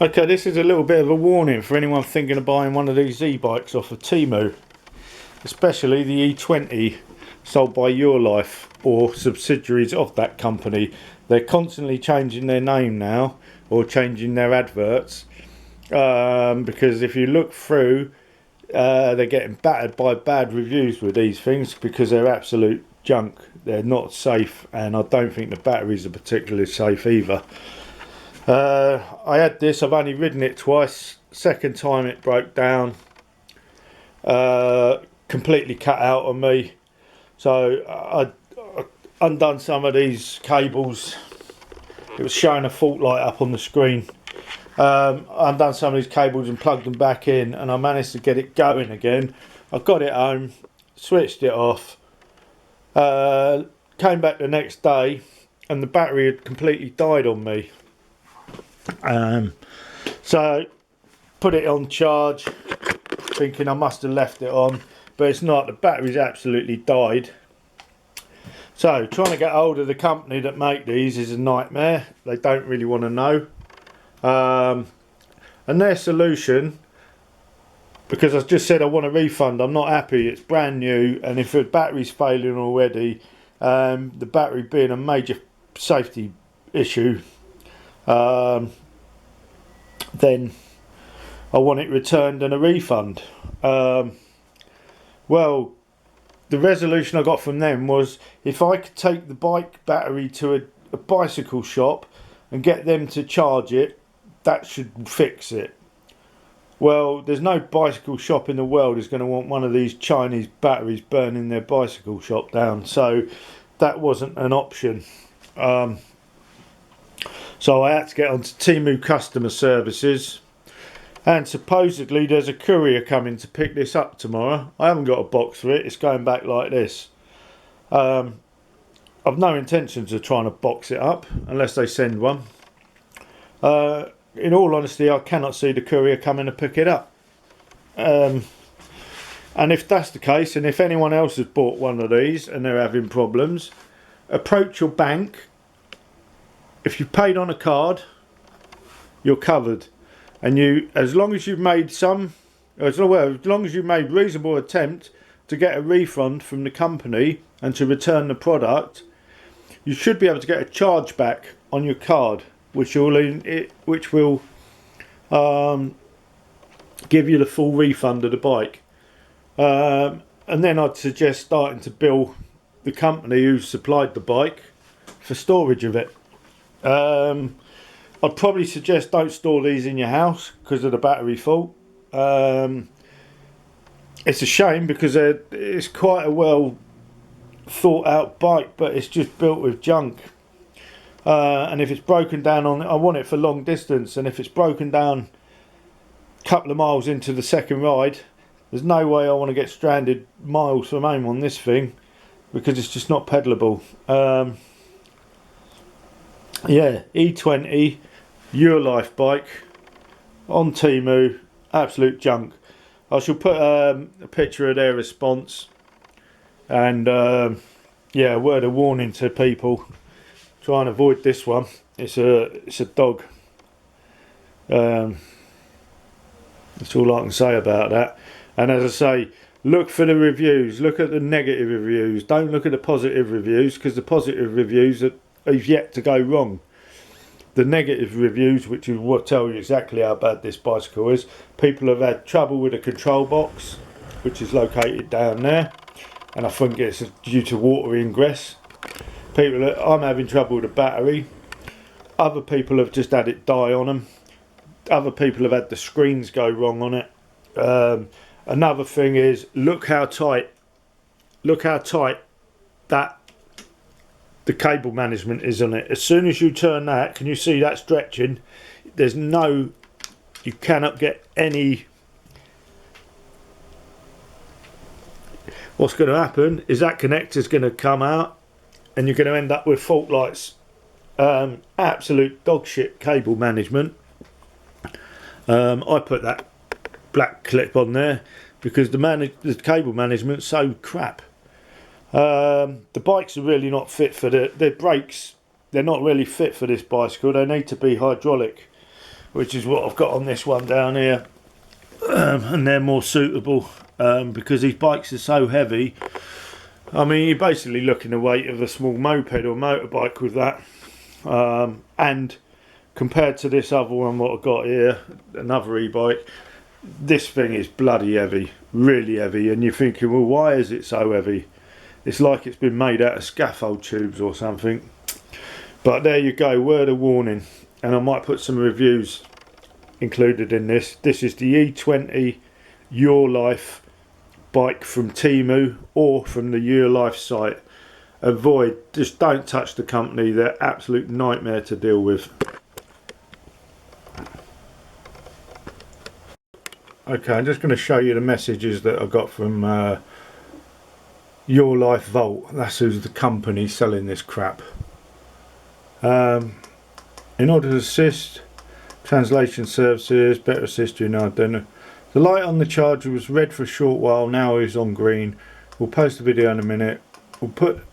Okay, this is a little bit of a warning for anyone thinking of buying one of these e-bikes off of Temu, especially the E20 sold by Urlife or subsidiaries of that company. They're constantly changing their name now, or changing their adverts, because if you look through, they're getting battered by bad reviews with these things because they're absolute junk. They're not safe, and I don't think the batteries are particularly safe either. I had this, I've only ridden it twice. Second time it broke down, completely cut out on me. So I undone some of these cables. It was showing a fault light up on the screen. I undone some of these cables and plugged them back in, and I managed to get it going again. I got it home, switched it off, came back the next day, and the battery had completely died on me. So put it on charge, thinking I must have left it on, but it's not. The battery's absolutely died. So trying to get hold of the company that make these is a nightmare. They don't really want to know. And their solution, because I just said I want a refund, I'm not happy, it's brand new, and if the battery's failing already, the battery being a major safety issue, then I want it returned and a refund. Well, the resolution I got from them was if I could take the bike battery to a bicycle shop and get them to charge it, that should fix it. Well, there's no bicycle shop in the world is going to want one of these Chinese batteries burning their bicycle shop down, so that wasn't an option. So I had to get onto Temu customer services, and supposedly there's a courier coming to pick this up tomorrow. I haven't got a box for it, it's going back like this. I've no intentions of trying to box it up unless they send one. In all honesty, I cannot see the courier coming to pick it up. And if that's the case, and if anyone else has bought one of these and they're having problems, approach your bank. If you paid on a card, you're covered, and as long as you've made as long as you've made reasonable attempt to get a refund from the company and to return the product, you should be able to get a charge back on your card, which will give you the full refund of the bike. And then I'd suggest starting to bill the company who supplied the bike for storage of it. I'd probably suggest don't store these in your house because of the battery fault. It's a shame because it's quite a well thought out bike, but it's just built with junk. And if it's broken down I want it for long distance, and if it's broken down a couple of miles into the second ride, there's no way I want to get stranded miles from home on this thing because it's just not pedalable. Yeah, E20 Urlife bike on Temu, absolute junk. I shall put a picture of their response, and yeah, a word of warning to people: try and avoid this one. It's a dog. That's all I can say about that. And as I say, look for the reviews. Look at the negative reviews. Don't look at the positive reviews, because the positive reviews are yet to go wrong. The negative reviews, which will tell you exactly how bad this bicycle is. People have had trouble with the control box, which is located down there, and I think it's due to water ingress. I'm having trouble with the battery. Other people have just had it die on them. Other people have had the screens go wrong on it. Another thing is, look how tight that the cable management is on it. As soon as you turn that, can you see that stretching? You cannot get any. What's going to happen is that connector's going to come out, and you're going to end up with fault lights. Absolute dog shit cable management. I put that black clip on there because the cable management's so crap. The bikes are really not fit for their brakes. They're not really fit for this bicycle. They need to be hydraulic. which is what I've got on this one down here, and they're more suitable because these bikes are so heavy. I mean, you're basically looking the weight of a small moped or motorbike with that, and compared to this other one what I've got here, another e-bike, this thing is bloody heavy, really heavy, and you're thinking, well, why is it so heavy? It's like it's been made out of scaffold tubes or something. But there you go, word of warning. And I might put some reviews included in this. This is the E20 Urlife bike from Temu or from the Urlife site. Avoid, just don't touch the company, they're absolute nightmare to deal with. Okay, I'm just going to show you the messages that I got from Urlife Vault. That's who's the company selling this crap. In order to assist, translation services, better assist you now. The light on the charger was red for a short while, now is on green. We'll post a video in a minute. We'll put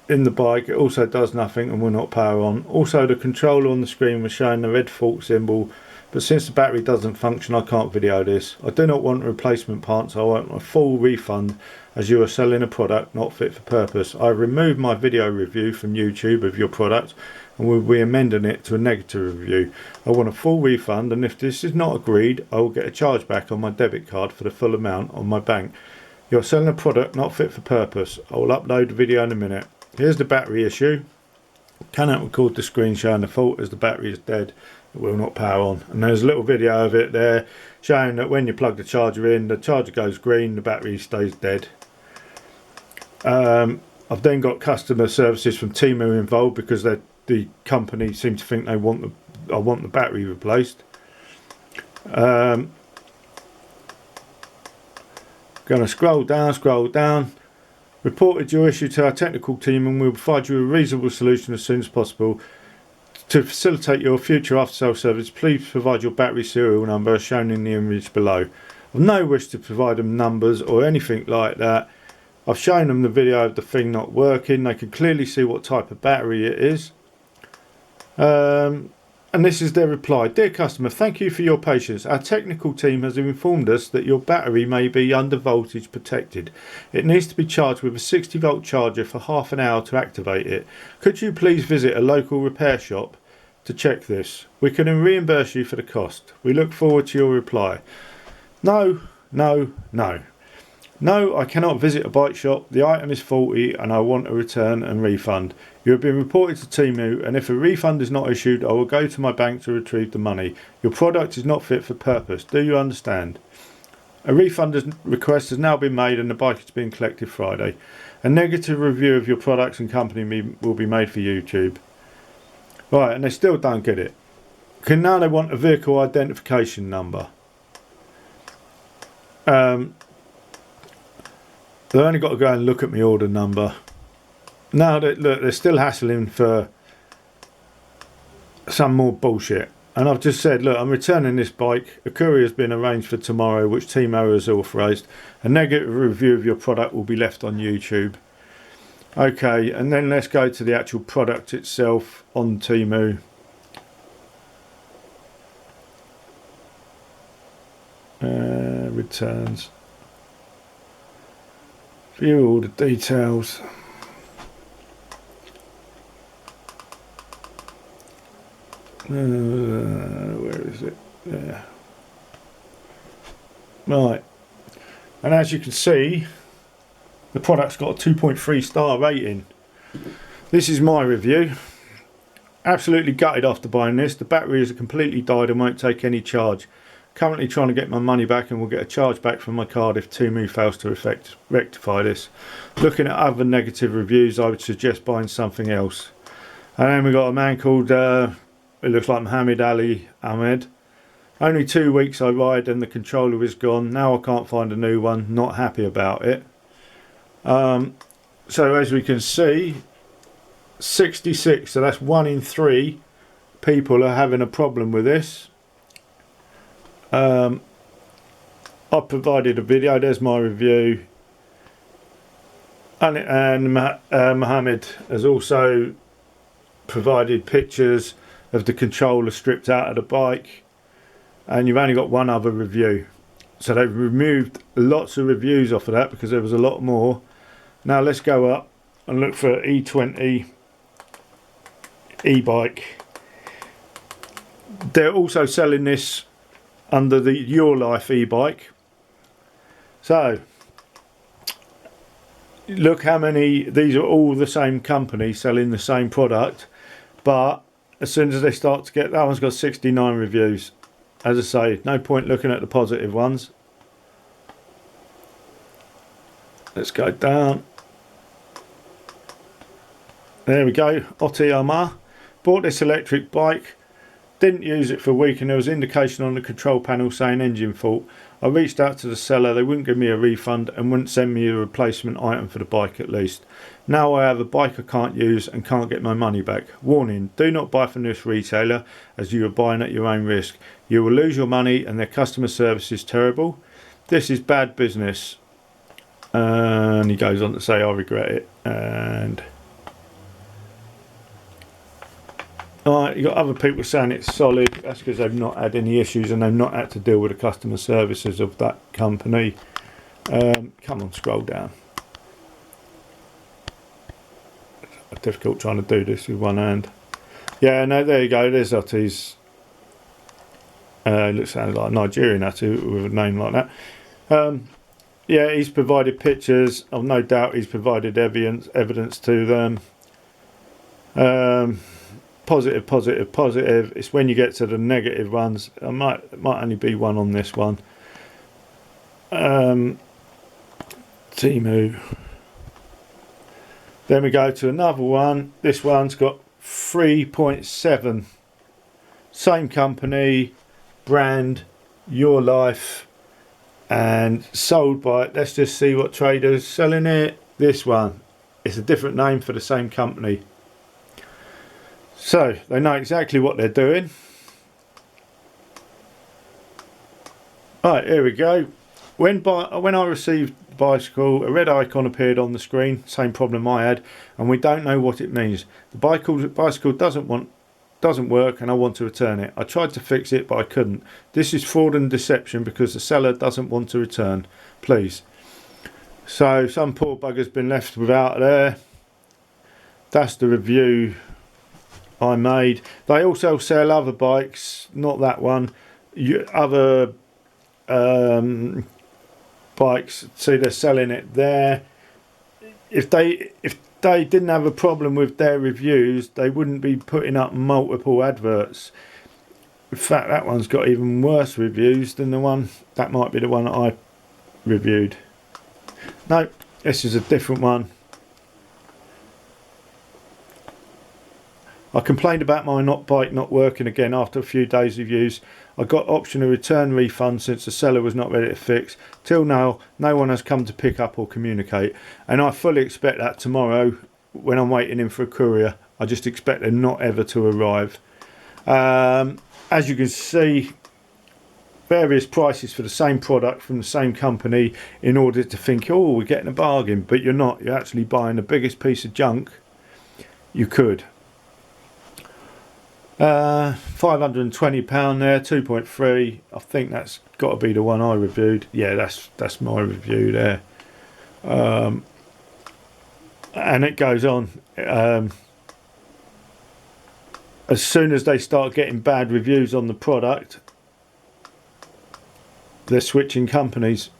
in the bike, it also does nothing and will not power on. Also, the controller on the screen was showing the red fault symbol, but since the battery doesn't function, I can't video this. I do not want replacement parts, I want a full refund as you are selling a product not fit for purpose. I removed my video review from YouTube of your product and will be amending it to a negative review. I want a full refund, and if this is not agreed, I will get a charge back on my debit card for the full amount on my bank. You're selling a product not fit for purpose. I will upload the video in a minute. Here's the battery issue. Cannot record the screen showing the fault as the battery is dead. It will not power on. And there's a little video of it there showing that when you plug the charger in, the charger goes green, the battery stays dead. I've then got customer services from Temu involved because the company seem to think I want the battery replaced. Going to scroll down. Reported your issue to our technical team and we'll provide you a reasonable solution as soon as possible. To facilitate your future after-sale service, please provide your battery serial number as shown in the image below. I've no wish to provide them numbers or anything like that. I've shown them the video of the thing not working. They can clearly see what type of battery it is. And this is their reply. Dear customer, thank you for your patience. Our technical team has informed us that your battery may be under voltage protected. It needs to be charged with a 60 volt charger for half an hour to activate it. Could you please visit a local repair shop to check this? We can reimburse you for the cost. We look forward to your reply. No, I cannot visit a bike shop. The item is faulty and I want a return and refund. You have been reported to Temu, and if a refund is not issued, I will go to my bank to retrieve the money. Your product is not fit for purpose. Do you understand? A refund request has now been made and the bike is being collected Friday. A negative review of your products and company will be made for YouTube. Right, and they still don't get it. Now they want a vehicle identification number. They've only got to go and look at my order number. Now look, they're still hassling for some more bullshit. And I've just said, look, I'm returning this bike. A courier has been arranged for tomorrow, which Temu has authorised. A negative review of your product will be left on YouTube. Okay, and then let's go to the actual product itself on Temu. Returns. View all the details. Where is it? There. Right. And as you can see, the product's got a 2.3 star rating. This is my review. Absolutely gutted after buying this. The battery is completely died and won't take any charge. Currently trying to get my money back and will get a charge back from my card if Temu fails to rectify this. Looking at other negative reviews, I would suggest buying something else. And then we got a man called, it looks like Muhammad Ali Ahmed. Only 2 weeks I ride and the controller is gone. Now I can't find a new one. Not happy about it. So as we can see, 66, so that's 1 in 3 people are having a problem with this. I provided a video. There's my review, and Mohammed has also provided pictures of the controller stripped out of the bike, and you've only got one other review. So they've removed lots of reviews off of that because there was a lot more. Now let's go up and look for E20 e-bike. They're also selling this under the Urlife e-bike. So look how many, these are all the same company selling the same product, but as soon as they start to get, that one's got 69 reviews. As I say, no point looking at the positive ones. Let's go down. There we go, Otiyama. Bought this electric bike, didn't use it for a week, and there was indication on the control panel saying engine fault. I reached out to the seller, they wouldn't give me a refund and wouldn't send me a replacement item for the bike at least. Now I have a bike I can't use and can't get my money back. Warning, do not buy from this retailer as you are buying at your own risk. You will lose your money and their customer service is terrible. This is bad business. And he goes on to say I regret it. And alright, you got other people saying it's solid. That's because they've not had any issues and they've not had to deal with the customer services of that company. Come on, scroll down. It's difficult trying to do this with one hand. Yeah, no, there you go. There's Oti's. Looks like a Nigerian Oti with a name like that. Yeah, he's provided pictures. I've no doubt he's provided evidence to them. Positive, positive, positive. It's when you get to the negative ones. I might only be one on this one. Temu. Then we go to another one. This one's got 3.7. Same company, brand, Urlife, and sold by, let's just see what trader's selling it. This one. It's a different name for the same company. So they know exactly what they're doing. Right, here we go. When I received the bicycle, a red icon appeared on the screen, same problem I had, and we don't know what it means. The bicycle doesn't work and I want to return it. I tried to fix it but I couldn't. This is fraud and deception because the seller doesn't want to return. Please. So some poor bugger's been left without there. That's the review I made. They also sell other bikes, not that one, other bikes. See, they're selling it there. If they didn't have a problem with their reviews, they wouldn't be putting up multiple adverts. In fact, that one's got even worse reviews than the one, that might be the one that I reviewed. No, this is a different one. I complained about my bike not working again after a few days of use. I got option of return refund since the seller was not ready to fix. Till now, no one has come to pick up or communicate. And I fully expect that tomorrow when I'm waiting in for a courier. I just expect them not ever to arrive. As you can see, various prices for the same product from the same company in order to think, oh, we're getting a bargain. But you're not. You're actually buying the biggest piece of junk you could. £520 there, 2.3. I think that's got to be the one I reviewed. Yeah, that's my review there. And it goes on. As soon as they start getting bad reviews on the product, they're switching companies.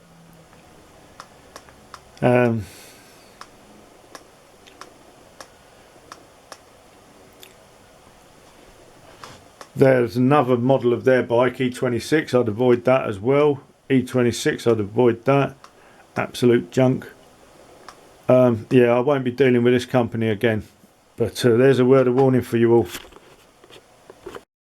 There's another model of their bike, E26. I'd avoid that as well. E26, I'd avoid that. Absolute junk. Yeah, I won't be dealing with this company again. But there's a word of warning for you all.